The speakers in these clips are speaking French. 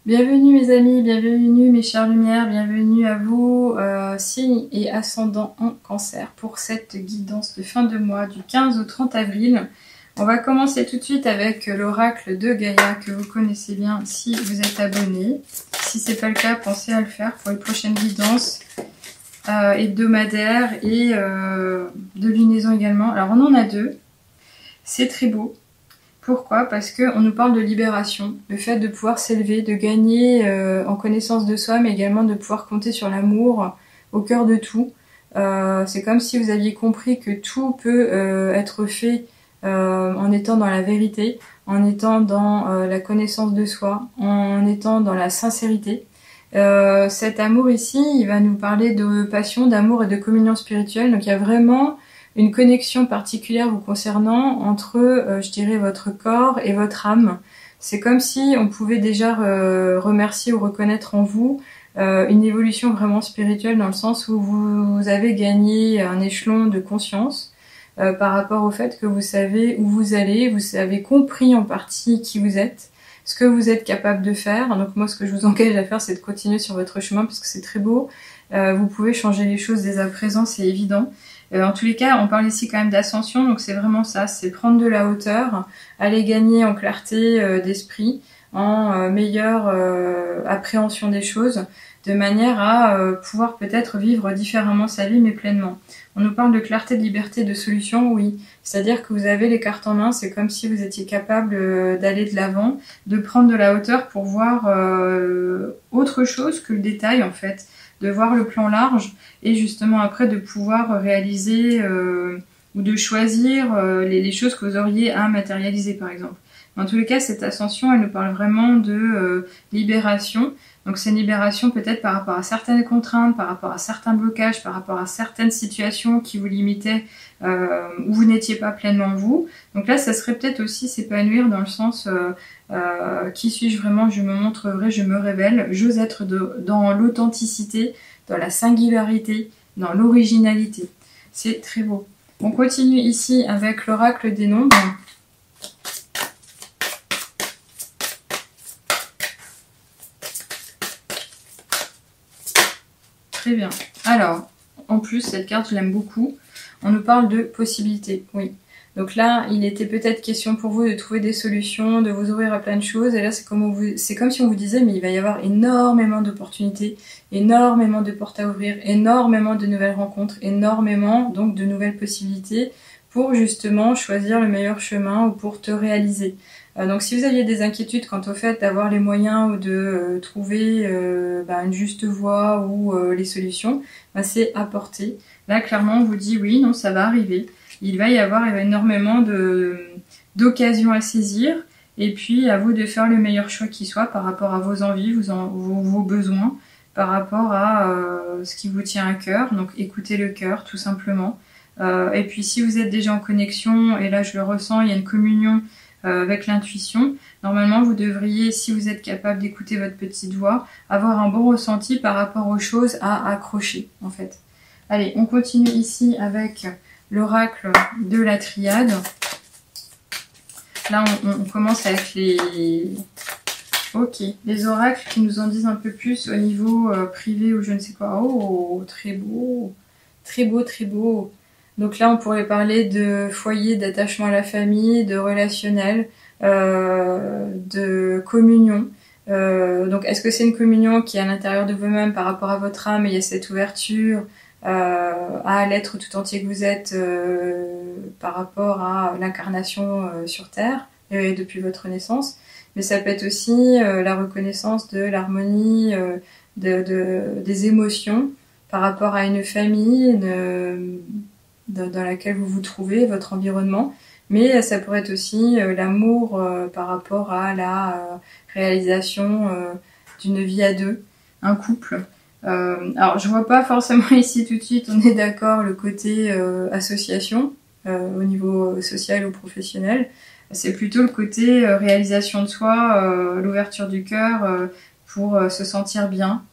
Bienvenue mes amis, bienvenue mes chères lumières, bienvenue à vous, signes et ascendants en cancer pour cette guidance de fin de mois du 15 au 30 avril. On va commencer tout de suite avec l'oracle de Gaïa que vous connaissez bien si vous êtes abonné. Si ce n'est pas le cas, pensez à le faire pour les prochaines guidances hebdomadaires et de lunaison également. Alors on en a deux, c'est très beau. Pourquoi? Parce qu'on nous parle de libération, le fait de pouvoir s'élever, de gagner en connaissance de soi, mais également de pouvoir compter sur l'amour au cœur de tout. C'est comme si vous aviez compris que tout peut être fait en étant dans la vérité, en étant dans la connaissance de soi, en étant dans la sincérité. Cet amour ici, il va nous parler de passion, d'amour et de communion spirituelle. Donc il y a vraiment une connexion particulière vous concernant entre, je dirais, votre corps et votre âme. C'est comme si on pouvait déjà remercier ou reconnaître en vous une évolution vraiment spirituelle dans le sens où vous avez gagné un échelon de conscience par rapport au fait que vous savez où vous allez, vous avez compris en partie qui vous êtes, ce que vous êtes capable de faire. Donc moi, ce que je vous engage à faire, c'est de continuer sur votre chemin parce que c'est très beau. Vous pouvez changer les choses dès à présent, c'est évident. En tous les cas, on parle ici quand même d'ascension, donc c'est vraiment ça, c'est prendre de la hauteur, aller gagner en clarté d'esprit, en meilleure appréhension des choses, de manière à pouvoir peut-être vivre différemment sa vie, mais pleinement. On nous parle de clarté, de liberté, de solution, oui. C'est-à-dire que vous avez les cartes en main, c'est comme si vous étiez capable d'aller de l'avant, de prendre de la hauteur pour voir autre chose que le détail en fait. De voir le plan large et justement après de pouvoir réaliser ou de choisir les choses que vous auriez à matérialiser par exemple. En tous les cas, cette ascension, elle nous parle vraiment de libération. Donc c'est une libération peut-être par rapport à certaines contraintes, par rapport à certains blocages, par rapport à certaines situations qui vous limitaient, où vous n'étiez pas pleinement vous. Donc là, ça serait peut-être aussi s'épanouir dans le sens qui suis-je vraiment, je me montre vrai, je me révèle, j'ose être dans l'authenticité, dans la singularité, dans l'originalité. C'est très beau. On continue ici avec l'oracle des nombres. Très bien. Alors, en plus, cette carte, je l'aime beaucoup. On nous parle de possibilités, oui. Donc là, il était peut-être question pour vous de trouver des solutions, de vous ouvrir à plein de choses. Et là, c'est comme si on vous disait, mais il va y avoir énormément d'opportunités, énormément de portes à ouvrir, énormément de nouvelles rencontres, énormément donc de nouvelles possibilités pour justement choisir le meilleur chemin ou pour te réaliser. Donc si vous aviez des inquiétudes quant au fait d'avoir les moyens ou de trouver une juste voie ou les solutions, c'est à portée. Là, clairement, on vous dit oui, non, ça va arriver. Il va y avoir énormément d'occasions à saisir. Et puis, à vous de faire le meilleur choix qui soit par rapport à vos envies, vos besoins, par rapport à ce qui vous tient à cœur. Donc, écoutez le cœur, tout simplement. Et puis, si vous êtes déjà en connexion, et là, je le ressens, il y a une communion avec l'intuition. Normalement, vous devriez, si vous êtes capable d'écouter votre petite voix, avoir un bon ressenti par rapport aux choses à accrocher, en fait. Allez, on continue ici avec l'oracle de la triade. Là, on commence avec les oracles qui nous en disent un peu plus au niveau privé ou je ne sais quoi. Oh, très beau, très beau, très beau. Donc là, on pourrait parler de foyer, d'attachement à la famille, de relationnel, de communion. Donc, est-ce que c'est une communion qui est à l'intérieur de vous-même par rapport à votre âme et il y a cette ouverture à l'être tout entier que vous êtes par rapport à l'incarnation sur Terre depuis votre naissance, mais ça peut être aussi la reconnaissance de l'harmonie des émotions par rapport à une famille dans laquelle vous vous trouvez, votre environnement, mais ça pourrait être aussi l'amour par rapport à la réalisation d'une vie à deux, un couple. Alors je vois pas forcément ici tout de suite, on est d'accord, le côté association au niveau social ou professionnel. C'est plutôt le côté réalisation de soi, l'ouverture du cœur pour se sentir bien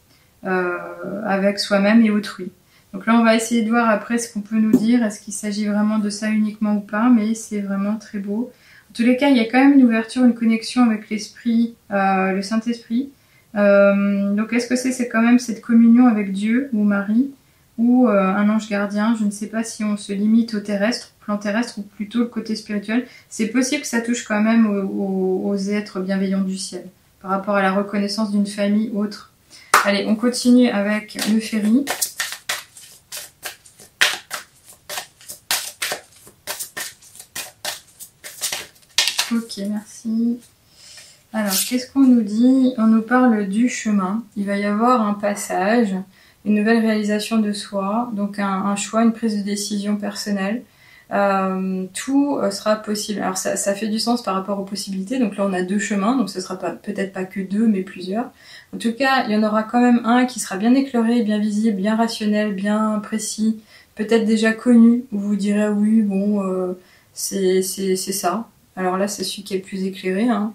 avec soi-même et autrui. Donc là on va essayer de voir après ce qu'on peut nous dire, est-ce qu'il s'agit vraiment de ça uniquement ou pas, mais c'est vraiment très beau. En tous les cas, il y a quand même une ouverture, une connexion avec l'esprit, le Saint-Esprit, Donc est-ce que c'est quand même cette communion avec Dieu ou Marie ou un ange gardien? Je ne sais pas si on se limite au terrestre, plan terrestre, ou plutôt le côté spirituel. C'est possible que ça touche quand même aux êtres bienveillants du ciel, par rapport à la reconnaissance d'une famille autre. Allez, on continue avec le ferry. Ok, merci. Alors, qu'est-ce qu'on nous dit? On nous parle du chemin. Il va y avoir un passage, une nouvelle réalisation de soi, donc un choix, une prise de décision personnelle. Tout sera possible. Alors, ça fait du sens par rapport aux possibilités. Donc là, on a deux chemins, donc ce sera peut-être pas que deux, mais plusieurs. En tout cas, il y en aura quand même un qui sera bien éclairé, bien visible, bien rationnel, bien précis, peut-être déjà connu, où vous direz oui, bon, c'est ça. Alors là, c'est celui qui est le plus éclairé, hein,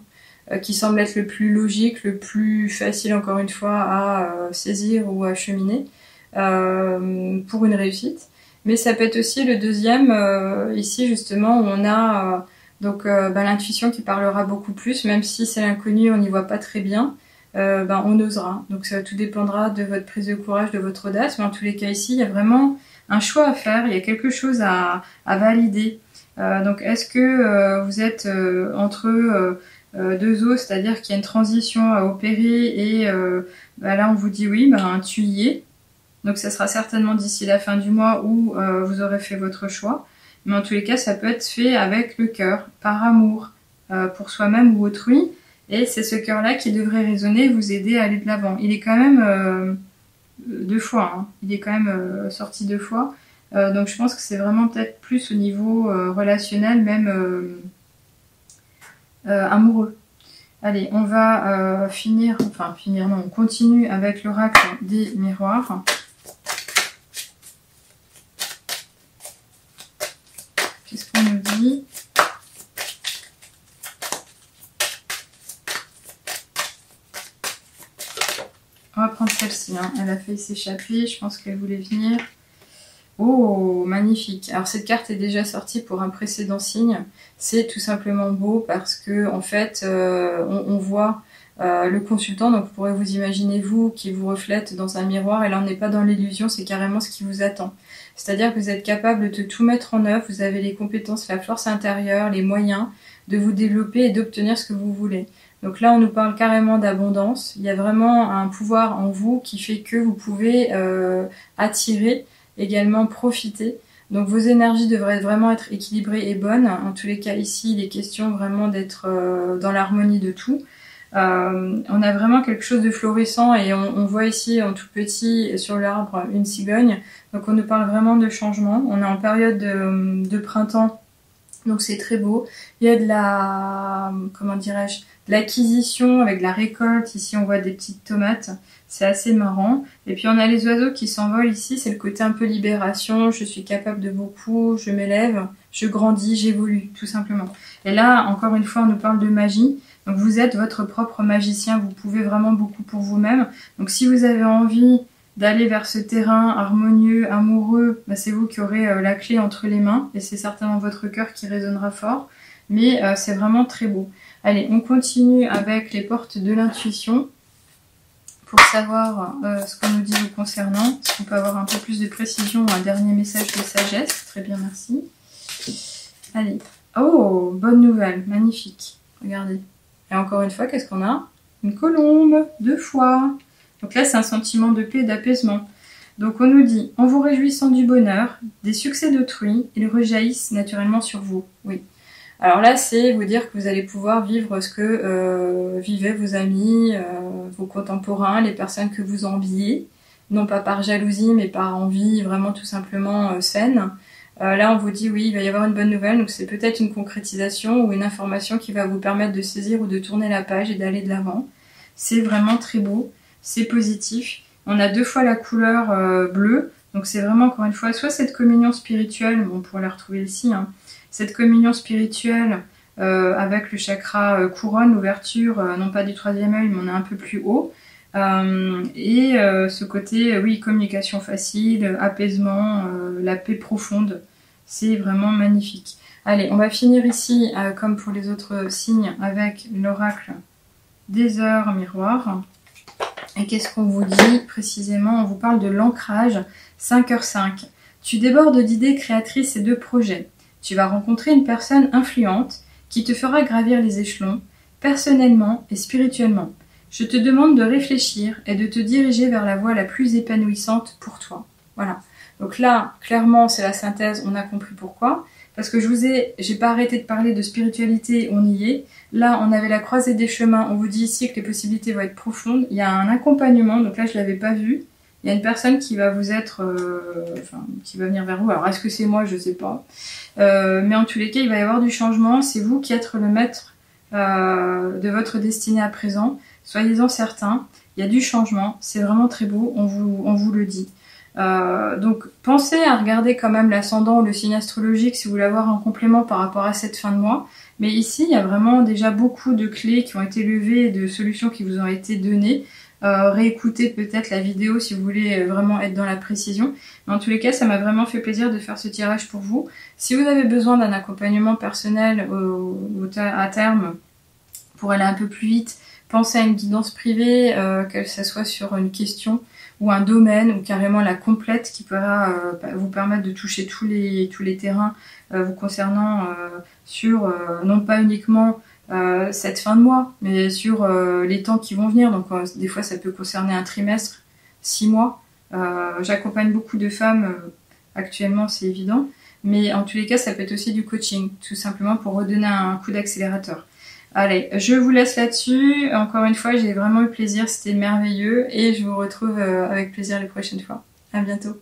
qui semble être le plus logique, le plus facile, encore une fois, à saisir ou à cheminer pour une réussite. Mais ça peut être aussi le deuxième, ici justement, où on a l'intuition qui parlera beaucoup plus, même si c'est l'inconnu, on n'y voit pas très bien, on osera. Donc ça tout dépendra de votre prise de courage, de votre audace, mais en tous les cas ici, il y a vraiment un choix à faire, il y a quelque chose à valider. Donc est-ce que vous êtes entre deux eaux, c'est-à-dire qu'il y a une transition à opérer et là on vous dit oui, tu y es. Donc ça sera certainement d'ici la fin du mois où vous aurez fait votre choix. Mais en tous les cas, ça peut être fait avec le cœur, par amour, pour soi-même ou autrui. Et c'est ce cœur-là qui devrait résonner et vous aider à aller de l'avant. Il est quand même deux fois, hein. Il est quand même sorti deux fois. Donc je pense que c'est vraiment peut-être plus au niveau relationnel, même amoureux. Allez, on va on continue avec l'oracle des miroirs. Qu'est-ce qu'on nous dit? On va prendre celle-ci, hein. Elle a failli s'échapper, je pense qu'elle voulait venir. Oh, magnifique. Alors cette carte est déjà sortie pour un précédent signe. C'est tout simplement beau parce que en fait, on voit le consultant, donc vous pourrez vous imaginer vous qui vous reflète dans un miroir, et là on n'est pas dans l'illusion, c'est carrément ce qui vous attend. C'est-à-dire que vous êtes capable de tout mettre en œuvre, vous avez les compétences, la force intérieure, les moyens de vous développer et d'obtenir ce que vous voulez. Donc là on nous parle carrément d'abondance, il y a vraiment un pouvoir en vous qui fait que vous pouvez attirer, également profiter. Donc vos énergies devraient vraiment être équilibrées et bonnes. En tous les cas ici, il est question vraiment d'être dans l'harmonie de tout. On a vraiment quelque chose de florissant et on voit ici en tout petit sur l'arbre une cigogne. Donc on nous parle vraiment de changement. On est en période de printemps, donc c'est très beau. Il y a de la, comment dirais-je, de l'acquisition avec de la récolte. Ici on voit des petites tomates. C'est assez marrant. Et puis on a les oiseaux qui s'envolent ici, c'est le côté un peu libération, je suis capable de beaucoup, je m'élève, je grandis, j'évolue, tout simplement. Et là, encore une fois, on nous parle de magie. Donc vous êtes votre propre magicien, vous pouvez vraiment beaucoup pour vous-même. Donc si vous avez envie d'aller vers ce terrain harmonieux, amoureux, c'est vous qui aurez la clé entre les mains, et c'est certainement votre cœur qui résonnera fort. Mais c'est vraiment très beau. Allez, on continue avec les portes de l'intuition. Pour savoir ce qu'on nous dit vous concernant, est-ce qu'on peut avoir un peu plus de précision, un dernier message de sagesse? Très bien, merci. Allez. Oh, bonne nouvelle, magnifique. Regardez. Et encore une fois, qu'est-ce qu'on a? Une colombe, 2 fois. Donc là, c'est un sentiment de paix et d'apaisement. Donc on nous dit, en vous réjouissant du bonheur, des succès d'autrui, ils rejaillissent naturellement sur vous. Oui. Alors là, c'est vous dire que vous allez pouvoir vivre ce que vivaient vos amis, vos contemporains, les personnes que vous enviez, non pas par jalousie, mais par envie vraiment tout simplement saine. Là, on vous dit oui, il va y avoir une bonne nouvelle, donc c'est peut-être une concrétisation ou une information qui va vous permettre de saisir ou de tourner la page et d'aller de l'avant. C'est vraiment très beau, c'est positif. On a 2 fois la couleur bleue, donc c'est vraiment encore une fois soit cette communion spirituelle, bon, on pourrait la retrouver ici, hein, cette communion spirituelle avec le chakra couronne, l'ouverture, non pas du 3e œil, mais on est un peu plus haut. Ce côté, oui, communication facile, apaisement, la paix profonde. C'est vraiment magnifique. Allez, on va finir ici, comme pour les autres signes, avec l'oracle des heures miroirs. Et qu'est-ce qu'on vous dit précisément? On vous parle de l'ancrage 5h5. Tu débordes d'idées créatrices et de projets. Tu vas rencontrer une personne influente qui te fera gravir les échelons, personnellement et spirituellement. Je te demande de réfléchir et de te diriger vers la voie la plus épanouissante pour toi. Voilà. Donc là, clairement, c'est la synthèse, on a compris pourquoi. Parce que j'ai pas arrêté de parler de spiritualité, on y est. Là, on avait la croisée des chemins, on vous dit ici que les possibilités vont être profondes. Il y a un accompagnement, donc là, je l'avais pas vu. Il y a une personne qui va vous être, qui va venir vers vous. Alors, est-ce que c'est moi? Je sais pas. Mais en tous les cas, il va y avoir du changement. C'est vous qui êtes le maître de votre destinée à présent. Soyez-en certains. Il y a du changement. C'est vraiment très beau. On vous le dit. Donc pensez à regarder quand même l'ascendant ou le signe astrologique si vous voulez avoir un complément par rapport à cette fin de mois. Mais ici, il y a vraiment déjà beaucoup de clés qui ont été levées et de solutions qui vous ont été données. Réécoutez peut-être la vidéo si vous voulez vraiment être dans la précision. Mais en tous les cas, ça m'a vraiment fait plaisir de faire ce tirage pour vous. Si vous avez besoin d'un accompagnement personnel à terme pour aller un peu plus vite, pensez à une guidance privée, que ce soit sur une question ou un domaine, ou carrément la complète qui pourra vous permettre de toucher tous les terrains vous concernant sur non pas uniquement cette fin de mois, mais sur les temps qui vont venir. Donc des fois ça peut concerner un trimestre, 6 mois. J'accompagne beaucoup de femmes actuellement, c'est évident, mais en tous les cas ça peut être aussi du coaching, tout simplement pour redonner un coup d'accélérateur. Allez, je vous laisse là-dessus. Encore une fois, j'ai vraiment eu plaisir, c'était merveilleux et je vous retrouve avec plaisir les prochaines fois. À bientôt.